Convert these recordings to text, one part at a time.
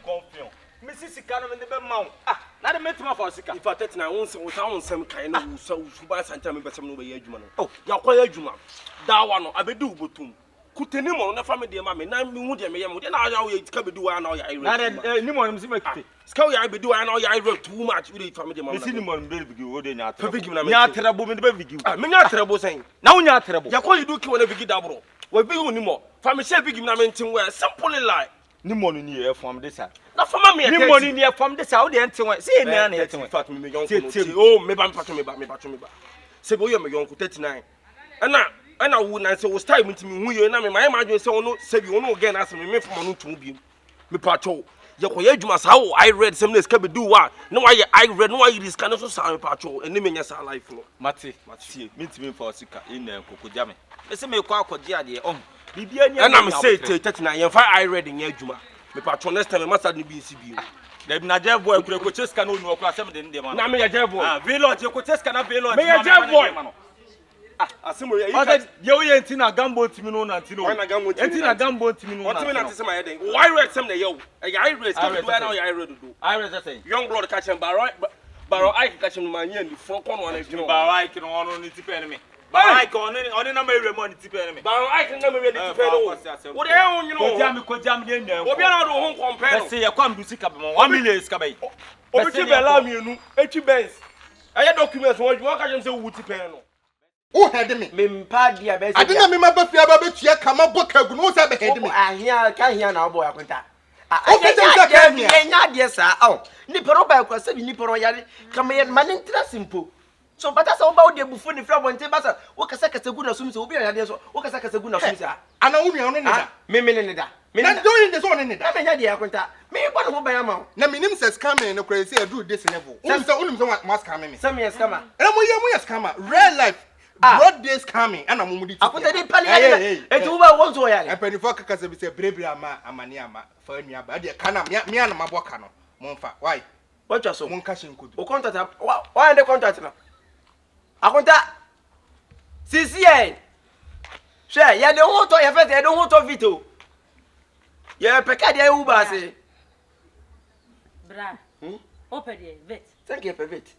CONFION. Mrs. Scarm in the mount. Ah, not a metal for Sika. If I take now without some kind of so buy some time but some way Juma. Oh, you're quite Juma. That one, I be do butum. Could any more on a family, mammy, 9 minutes, and now you can do one or I read. Any more, Scout, I be do an or I wrote too much with the family. The cinnamon baby, you would not have a terrible in the baby. I'm not terrible saying. Now you're terrible. You're quite do whenever you double. Well, be anymore. Family shall be given a mention where simple lie. No money near from this side. Not for me, no money near from this out the answer. See, man, here to me, oh, maybe I'm patching me back, me patching me back. Say, boy, you're my uncle 39. And I wouldn't answer was time to me, you and my imagine so no, say you know again, ask me from no to be. Me patrol. Yakoyaju how I read some days can do what? No, I read no, I this kind of sound patrol and naming us our life. Matty, meet me for Sika in Kokujame. Let's make quite dear. And I'm saying, 39, if I read in Yajuma, the patron next time I must have been CB. The Naja boy could just cannot know class 7 in the man. I mean, a jab boy. Village, you could just cannot be like a jab boy. Ah, somewhere you ain't in a gumbo to me, no, until I gumbo to me. What's my head? Why read some day? I read, I read, young blood catching Barrow, I catch him my year, front one, if you know, I can only depend me. I can only number money to pay me. But I can never ready to pay. What the hell, you know? Jam in there. What we are home compare. Say, I come to see 1 million scabbay. Or you allow me, you 80 bens. I had documents what you want to say, would pay. Who had me? Mimpa, I didn't remember if you ever come up book. I hear, can't hear now, boy. I can't not yes, sir. Oh, Nippero was said Nippero, come here, man, interest simple. So, but that's about the before the flower and table. What can say a good assumes will be a idea? What can say a good assumes? I know we are only that. Me not doing this one in it. I mean, idea, Akonta. Me one who by a mouth. Now, me name says come in, no crazy, I do this level. Some must come in. Some years come. And we are scammer. Real life. Broad days coming, and I'm moving. I put a deep penny. And you were once away. I pay the fuck because it's a brave amaniama for me. But I can't, me and my bocano. Monfa, why? What just so one cashing could. O contact. Why the contact? Akonta, CCA. Share, you don't want to your first, I don't want to veto. Yeah, Pecadia Uba say. Bra, open it, vet. Thank you, Pevit.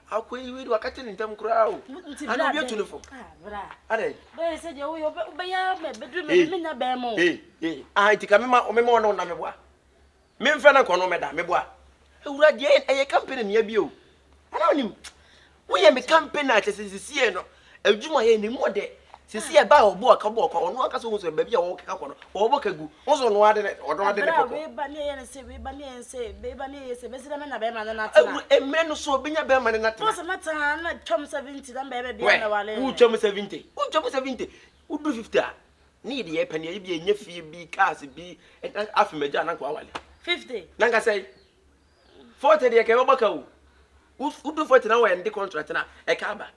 How could you do a cutting in some crowd? I know you're beautiful. Bra, Are they said you will be a bedroom in a bemo. I take a memo on Namebois. Memfana Conomeda, Mebois. Who are yet a company near you? I don't know. We are a company at Siciano. A Juma any more day. Sisi eba obo akabo onu aka so so baby o ka kono obo kagu ozo no ade o do ade ne poko we ba ne yen se be sida me na be ma na ta emre no so obinya be ma na ta so mata na twom 70 dan be be na wale u twom 70 u do 50 a need ye pani e bi enya fie bi cars bi afimeja na kwa wale 50 nanga say 40 de ke obaka u do 40 na we ndi contract na e ka ba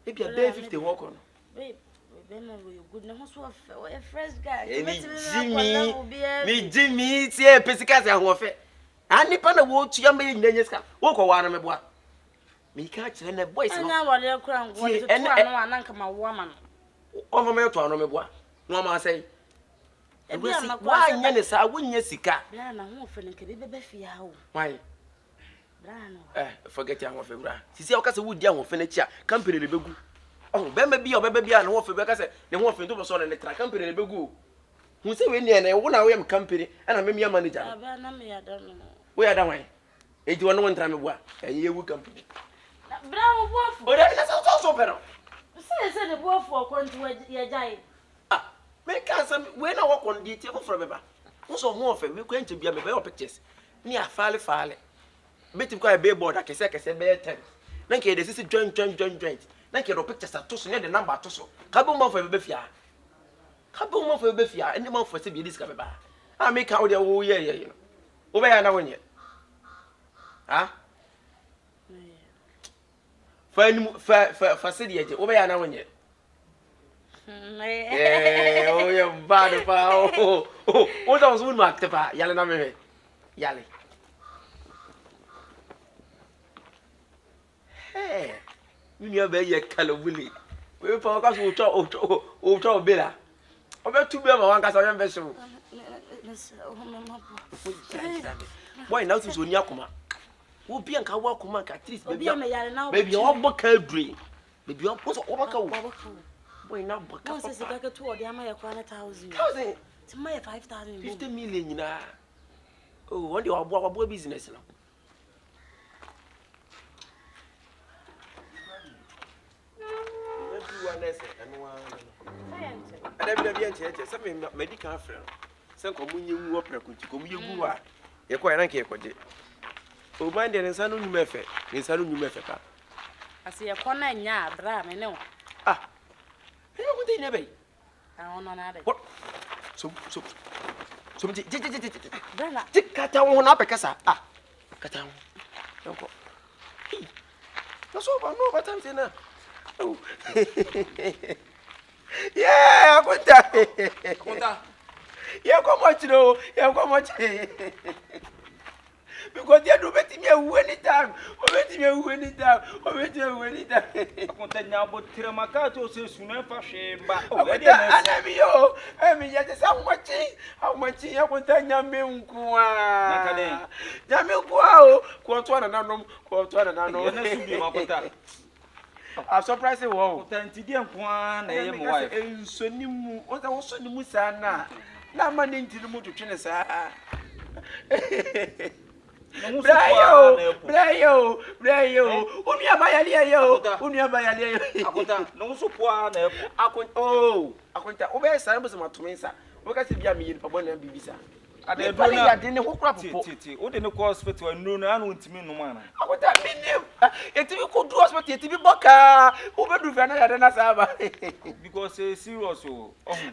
e bi a be 50 work on babe good na so a fresh guy. Me Jimmy, see pesika se ahofe. Ani pa na wo tua me nyenye ska. Wo ko wa na me boa. Me ka kire na boys no. Na wale kura ngo to to anu ananka ma wo ama no. O fa me to anu me boa. No ma say. Wa nya ne sa wo nya sika. Bra na ho fe ne kede bebe fia ho. Why? Bra no. Forget ya ho fe bra. Sisi o ka se wo di ahofe na chia, company le begu. Oh, bema bi o beba bia na wo fe be ka se ne ho fe ndo so na ne tra company le begu. Hu se we ne na wo na we am company na me manager. Aba na me ya da no. We ya da wan. Eji wono won tra me boa. Eye wu company. Bra wo bofu. O da na so pero. Se ne bofu o kontu ya jai. Ah, me ka se we na wo kon di tie for beba. Wo so ho fe we kwanche bia me be your pictures. Ni afale. Betim kwa be board akese be 10. Na nke de sisi joint. Na ke ro pictures atoso ne de number atoso ka bo mo fa be fia eni mo fa se bi dis ka be ba a me ka o de wo ye wo be ya na wonye ha fa se de ye wo be ya na wonye o ye bad pa o da so mu active pa yale na me yale hey we are very Kalabuley. We for us who talk Bella. Over 2 be one cast on vessel. Boy, now to Sonia Kuma. Who be and Kawa Kuma at least, baby, baby, all Baka dream. Baby, I'm put over. Boy, now Baka says I got 2 or the Amaya 1,000. It's my 5,000. 50 million. Oh, what do you have boy business now? I never be a some medical friend. Some communion work, communion. You're quite uncanny. Oh, mind and son of Mefe, in San Mefe. I see a corner in ya, Bram, I know. Ah, I don't think never. I don't know. What? So, cut down up a cassa. Ah, cut down. Don't go. That's all I know what I'm saying now. Oh, yeah, Akonta. Yeah, come on, you know. Yeah, come on. Because they do better me anytime. Anytime. Akonta now, but Tiramakato says you never shame. But I mean, yet how much you want to Yamil, quote one. I'm surprised. Wow, Tantidian, I am wife. And Sonimu, what I was Musana. Now, money to the motor trainers. Brayo, Unia Bayalia, no so poor. Akonta, over Sambas Matumesa. Look at the Yami for one and Bibisa. I didn't hook up to the hospital and no one to me no man. I would have been if you could do us what you be Boca over to Vanna because serious.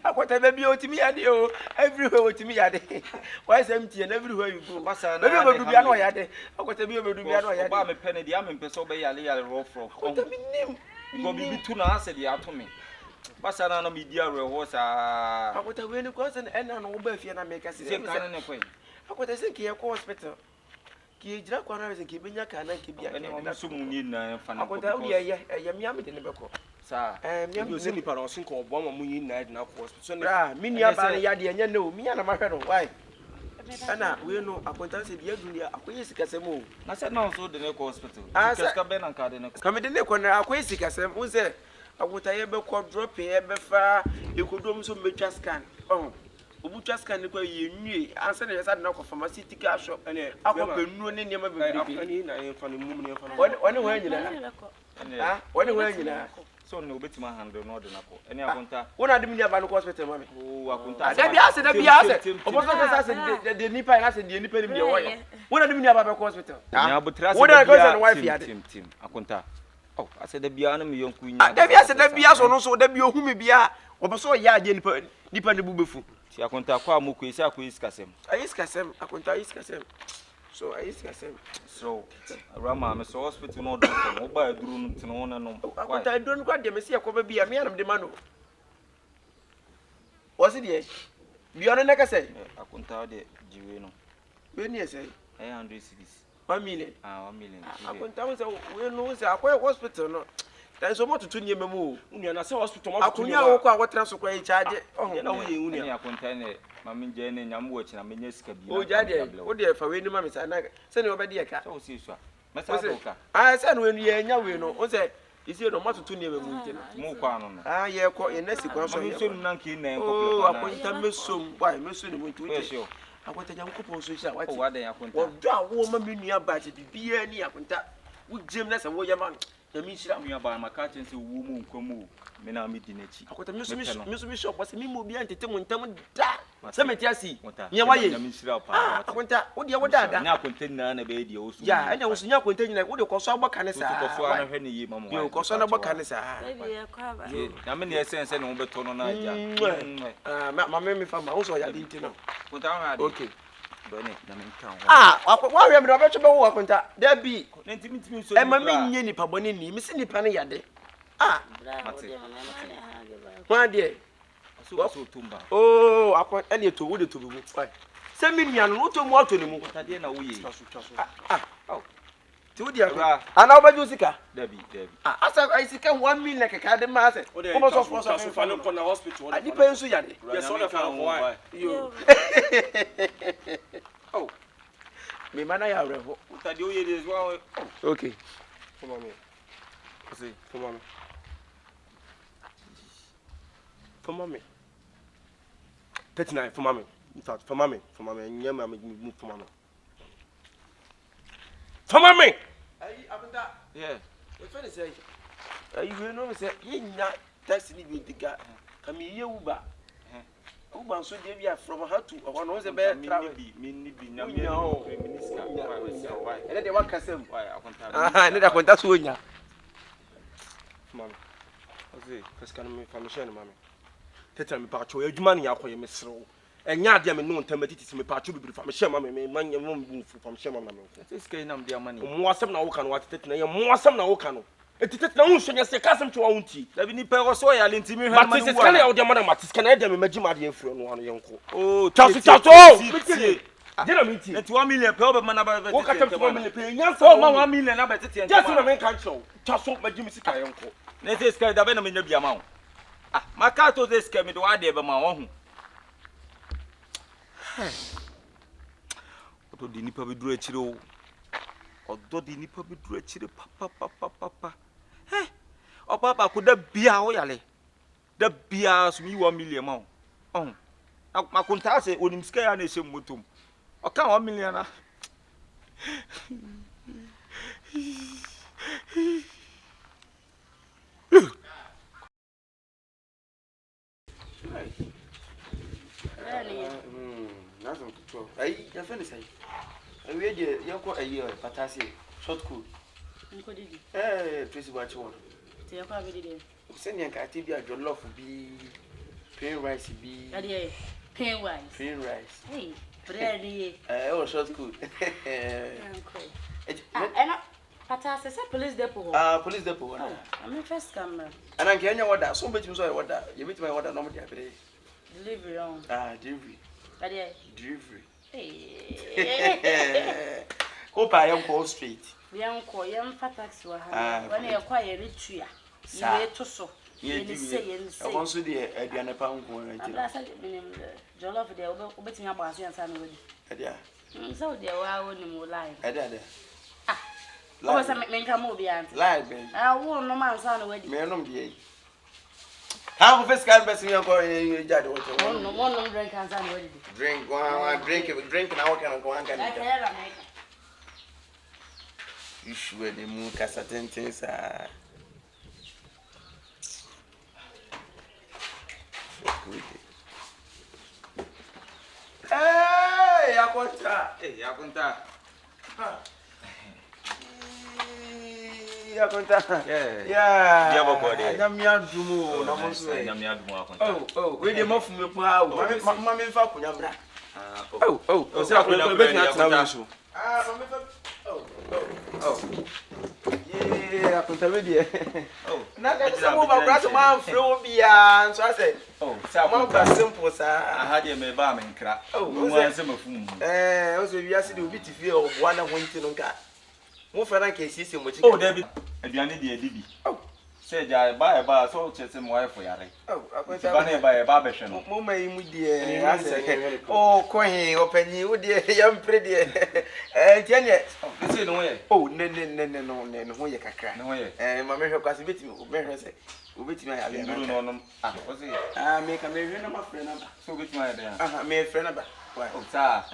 I want to be to me and you everywhere to me. Why is empty and everywhere you go? Massa, maybe to be annoyed. I want to be able to be annoyed. I'm a penny, the Amin Peso Bay, a roll from. Go be too nasty to me. Basana no media was I would have really caused an over if you make us say, I would think here hospital. Kijra corners and keeping your can and keep anyone soon in I would tell you, I am yammy in the book. Sir, and you see me pronouncing called Bomber Moon night now for Minia Yadi and you know me and my friend. Why? Anna, we know acquaintance of Yagunia, Aquisicasemo. I said no, so the neck hospital. I said, come in the neck when Aquisicasem was there. I would have a drop here before you could do some butcher scan. Oh, butcher scan the way you knew. Answer as I knock from a city car shop and I will be running near my baby. I from the moon. When way you know? When way you know? So no bit my hand or not enough. Any Akonta. What are the media about hospital, mammy? Oh, Akonta. That be asked. The Nipa and I said the Nipa in your way. What are the media about hospital? What are the wife Tim Akonta? Oh, I said the Biana, young queen. I said that Bias or no, so that be whom me be or so yard depending bubu. See, I contact Mukwisa, who is Cassem. I is Cassem, I contact Cassem. So I is Cassem. So, Rama, Miss Hospital, no, by a room to no one. I don't want them to see a cover be a man of the mano. Was it yet? Beyond like I said, I contact the Juino. When you say, I understand. 1 million. 1 million. I went down we know a quiet hospital. No, there's so much to near me. Union, I saw hospital. I couldn't walk what transfer charge. Oh, you know, Union, I contain Mammy Jane and I'm watching a minister. Oh, Daddy, what dear for any mammy, I send over the cat. Oh, see, sir. I said when you know, was that is here no matter to near me. Ah, yeah, quite in Nessie, soon Nankin. Oh, I point to Miss Sum. Why, Miss Sum to show. I want a young couple social. What they are going to do. Woman nearby to be any Akonta. With gymnast and warrior man. The mission me about my catching to woman come. Mena meeting it. I got a Miss Bishop was a mimo behind the Timon that. Cemetery. Near why you miss up. I went out. What do you want that? Now contain a baby also. Yeah, and I was not containing like what you call some bacanesa. You call some bacanesa. I mean, the essence and overton on my memory from also I didn't know. Okay. Why am I about to go up on that? There be. And my mini pabonini, missing the panny yard. Ah, my dear. Oh, I want any to wood to be fine. Send me a little more to the moon. Oh, 2 dia ko ana obaji usika Debbie asa isika 1 million keka de ma ase kono so fa no ko na hospital ani pe nso yare yes so na fa ko yo oh me mana ya revo utadi o ye des wa okay come on me see come on for mommy 39 for mommy in fact for mommy nyama me move for mommy ayi abunda yeah we feel say ayi we no me say nya taxi ni bi diga kami ye uba uba so dey bia from how to no say be travel me bi na me no minister why ele dey waka sem why Akonta ele dey Akonta so nya mommy okay first can me family mommy teta me pa cho adwuma ne yakoye me serew enya ade me no ntam titi me pa cho bibiri fa me hye mama me manye mo mfu fa me hye mama me this guy nam dia money mo asem na wo ka no watete na ye mo asem na wo ka no etete na wo hwenya se kasem cho wa wonti dabi ni pe go so ya le ntimi hwe ma se scan ya wo de ma na matis kana de me magima de afuro no ano yenko oh taso bitie dena minti et 1 million pe obe mana ba wo ka tam 1 million pe nyansa oh ma 1 million na ba tete en just na me kan cho taso magimi sika yenko na this guy dabi na me nya bia ma wo ah maka to this guy me do ade be ma wo hu odo di nipa be duru akire o odo di nipa be duru akire papa o papa ko da bia wo yale da bia so mi 1 million ma o Akonta se onim sika ya na ehye motom o ka 1 million na Nazım tutuyor. Ay, efendim say. We dey yako ayi patasi short cool. Nko didi. Tracy watch one. Te yako abidi. Send yan ka ti bi jollof bi plain rice bi. Ade plain rice. Plain rice. Hey, bread ye. Oh short cool. Nko. Patasi say police depot. Police depot. I'm first camera. Ana nke anya wada, so betim so wada. Ye betim wada no mo dia bere. Delivery on. Delivery. Ade. Delivery. Hey. Hope I am call straight. Yanko yam taxi wa ha. When you kwire retua. Ye to so. Ye say. I want to the aduane pa nko na ti. Abla say minim jollof de obetimi agbaso yansa na wadi. Adia. So de wa woni mo line. Adia. Oh, so me nka mo bi ante. Line ben. Wo no man sa na wadi. Me nom de. How first can be me ko jade wato. One drink and some ready. Drink drink na what can go an can. You sure the moon ka certain things Hey, Akonta. eh Akonta Akonta. Yeah. Dia boko de. Nyamia dumu na mo so. Nyamia dumu Akonta. We dey mo fume pa o. Mama me fa kunya bra. O se Akonta be na tna so. Mama fa. Yeah, Akonta be dey. Na ka se mo ba bra so man frɛ wo bia, so I say. Say Akonta simple sa. Aha de me ba me nkra. Mo anse mafum. O se wiase de obi tifie o boa na honti no nka. Mo fera nke sisi mo chi. David. Aduane de adibi. Say ja ba so chese mo wife yare. Akonta ba na ba behwe no. Mo mai mu die ase. Ko he opanyi wo die yam pre die. Tie ne. Say no ye. Ne ho ye kakra. Ne ho ye. Ma me hwe kwase betimi o me hwe se. O betimi ya be. Nduru no no. O say. Me ka me hwe na ma frɛ na ba. So betimi ya de. Me frɛ na ba. O sa.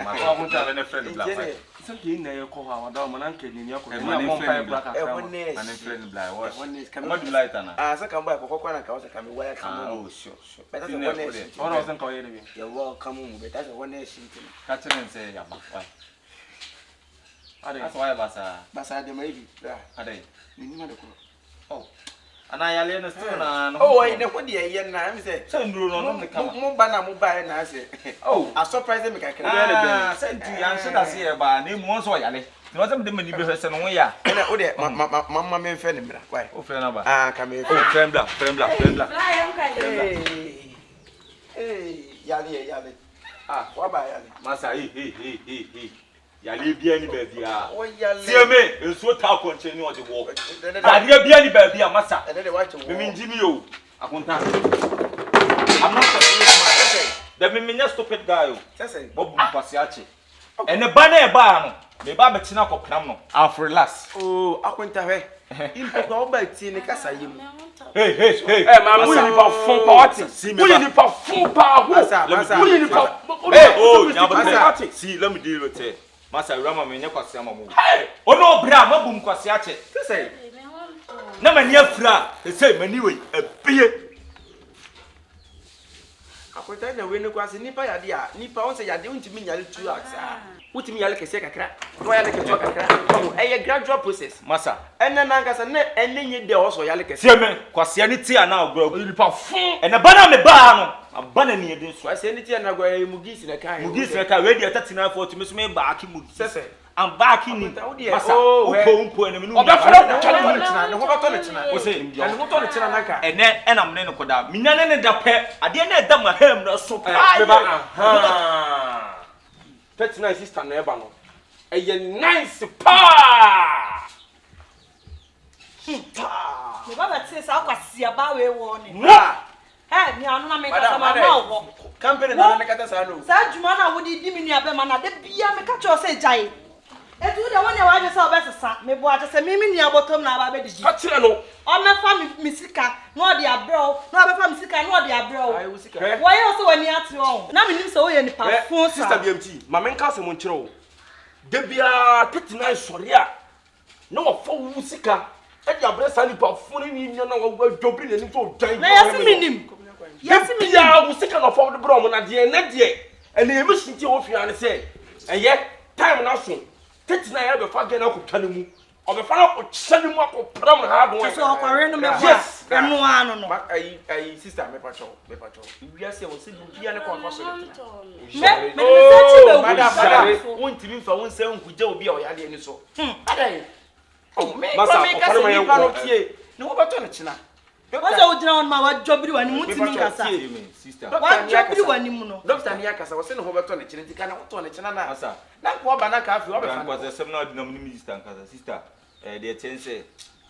Ma ko Akonta be ne friend black. Some day na ye ko ha wada mo nan kenni ya ko ma mo pa bra ka e wonne and friend black. What? Wonne Come on, light na. Sa kan ba ko na ka o sa ka me wire ka mo. Oh, sure. Better say wonne. Ona o san ka ye de bi. You're welcome mu better say wonne shi tin. Catch him say ya ba. Why? That's why basa de mai bi. Ade. Ni ma de ko. Oh. Ana ya le na still na. Oh, I ne ko de ye na am say. Say nduru no no kama. Mo ba na mo ba na say. Oh, a surprise me kakra. Ah, say nti ya nse da say e ba na mu nso ya le. Ni o dem de mani bi hwese no ya. Na o de mama me mfe ne mra. Why? O fe na ba. Ka me. Oh, friend black. Hey, yale. Wa ba yale. Masa hey. Yale bia ni baby ah. See me, enso ta konche ni o de wo. Ade bia ni baby ah masa. Me minjimi yo. Akonta. I'm not serious man. The me stupid guy yo. Bob mpase ache. Ene ba na e ba no. Me ba betina kokram no. I'll relax. Oh, Akonta he. Impo ko ba ti ni kasa yim. Hey. Hey, man, we need for party. We need for full power. We need for oh, see, let me deal with it. Master Rama me nyakwase amamu. Hey, ono bra mabum kwase ache. Say. Na mani afra, say mani we ebie. Akonta na we ne kwase nipa yade a, nipa won say yade untimi nyale 2 hours ah. Utimi yale kese kakra. No yale keto kakra. Oh, a gradual process. Masa. Enne nankasa ne enne nye de oso yale kese. See me, kwase ani ti ana ogro. Nipa fun. Ene bana me ba no. Abana ni ede so. Kwase ani ti ana gwa mugisi na kai. Mugisi na kai we dey 39 40 me so me ba aki mugisi. Sese. I'm back in. Masa. Umpo ene me no. Obafra challenge ne tina. Ne ho bato ne tina. O say ne ho to ne tina naka. Ene enam ne koda. Minyane ne da pe. Ade na da ma hem na so. Me ba aha. 39 sister na eba no. Eye nice pa. Me baba tse sa kwasi aba we wo ni. Eh, mi anu na me Madam, kasa ma ma wo. Campaign na me kata sa no. Sa djuma na wo di di mi nua be ma na de bia me ka cho se jai. Etu de won ya wa je sa obesesa, me bo ate se mi nua botom na aba be diji. Ka kire no. O me fa mi sika, no de abro, no be fa mi sika, no de abro. Ai wo sika. Wo ye so wani ate o. Na me nim se wo ye ni pa fun sa. Sister BMT, ma men ka se mo nkire o. De bia 39 sori a. No wo fo wu sika. E di abresa ni pa fun ni nyo na wo djobi ni so jan. Na yesi mi nim. Yes mi ya wo sika no fo de bro mo na de na de. Ene emi shinti wo fi an se. Eye time na so. 39 ya be fa ge na ko twane mu. O be fa na ko chane mu ko pram na ha do. So akware no me fa. Yes. Enu anu no. Ai sister me pacho. Wi ase wo se bia ne ko fa so de Me se chi be madam. Won timi fa won se nkuje obi a o yade ni so. Adai. Oh, me ka se ni pa no tie. Ne wo bato ne china. What's the original ma wa jobiri wani mutimi kasa. Sister. Wa jobiri wani mu no. Doctor ni akasa wo se ne ho bato ne china tika na wo to ne china na. Asa. Na ko ba na ka afi wo be fa. Because some now dinam ni sister nkasa sister. The tense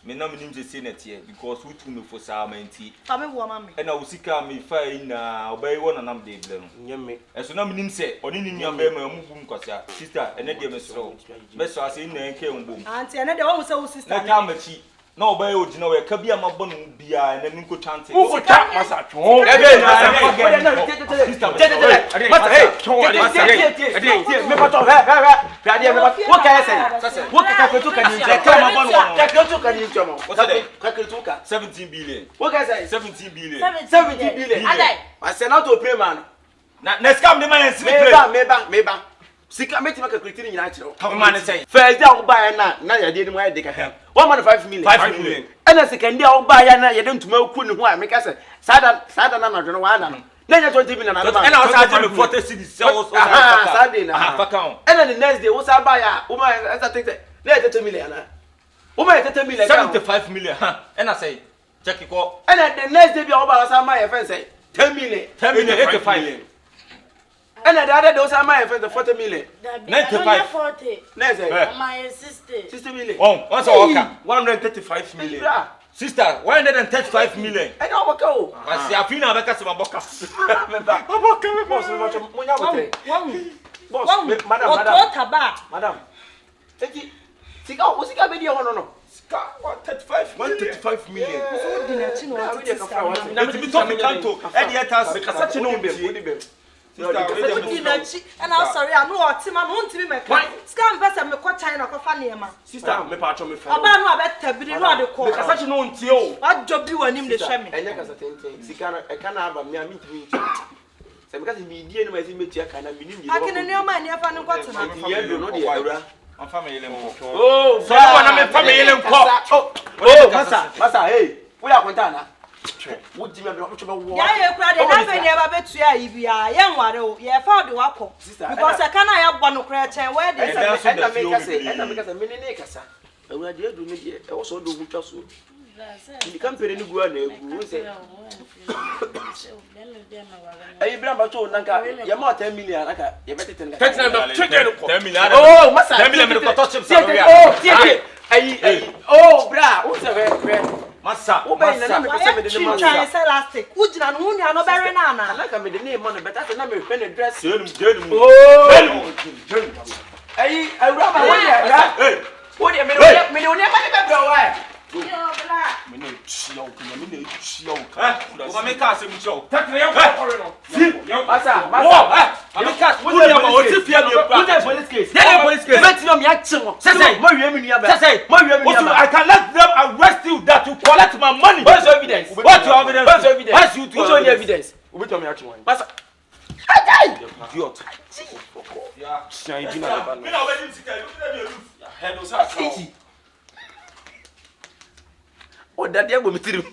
me na me nim je say na tie because we too me for samenti. Fa me wo ma me. E na usika me fa ina obai wona nam de ble no. Nyeme. E so na me nim say oni ni nua be ma mu bum kwasa. Sister ene de me so. Me so ase ina enke mbom. Auntie ene de wo se wo sister. Na ka machi. Na obai o gina we ka bia mabɔ no bia na nko chante. Wo ta masa twon. Ebe na sister. Masa hey. Me pato he. Ade me pato. Wo ka say. Wo ka kwetu ka ni je ka mabɔ no. Ka kwetu ka ni je mo. Ka kwetu ka 17 billion. Wo ka say 17 billion. 70 billion. Adai. Ase na to pay man. Na scam de man si Me ba. Sika meti maka kretini nyina kire. How man say? First day wo ba ya na ya de ni mo ya de ka he. 1 man 5 million. 5 million. Ena second day wo ba ya na ya de ntuma ku ni ho a me ka say sada na dwono wa na no. Na nya 20 million na na. Ena wo sa me 40 cedis. So Sunday na. Faka on. Ena the next day wo sa ba ya wo ma esa think na 30 million na. Wo ma 30 million. 75 million. Ena say check it ko. Ena the next day bi wo ba sa ma ya fen say 10 million. 10 million 85. And the other day, also my friend, 40 million. 95. 40. Next day, My sister. 60 million. Oh, what's our worker? 135 million. Sister, 135 million. I know what go. I see a few now because of my boca. Madam. Take it. See, what's the video? No. 135 million. And I'm sorry, I know what Tim and won't be my Scarm person, me quite China, Cofanema. Sister, me patch on me. About no better, but you know the call. Because such no until What job you and him the shame? And you can have a mere meeting. So because he didn't make you kind of meaning. I can know my near fan and what's an I'm family. Oh, so I'm a family. Oh, Massa, hey, we are Montana. Would you have Yeah, I never bet you. If you are young, what you found the wako. Because I can't have one crash and where they say, and I make us a mini necasa. And we are doing it also do with us. Ni kampere ni gua na egu se. Ayi bra ba to nanka ye ma 10 million naka ye betete nka. 10 million. Oh, masa. 10 million me ko to chips. Oh, tie. Ayi. Oh, bra, wo se ve. Masa. Wo be na me pese me de Try masa. elastic. Ujina no hu no bere na na. Naka me de ne mo no betate na me hwe ne dress. Jenum. Oh. Ayi, awurama wo ye bra. Wo de me ne ma ne be bra wa. Yo bla. Me ne chia o ka. O me ka se mu chia o. Tetre yo ko no. Masa. Me ka wo de ma o ti fia me pa. Wo de police case. Yeah, police case. Bet no me ache mo. Say. Mo wie me nua ba. Say. Mo wie me nua Also, ba. I can let them arrest you that you collect my money. What's your evidence? What's your evidence? What's your evidence? What's you to What's your evidence? Obi to me ache mo. Masa. Ajay. Idiot. Yeah. Shine bi na ba. Me na wedding sika, you dey lose. Head o sa. O dade agbo mi tirim.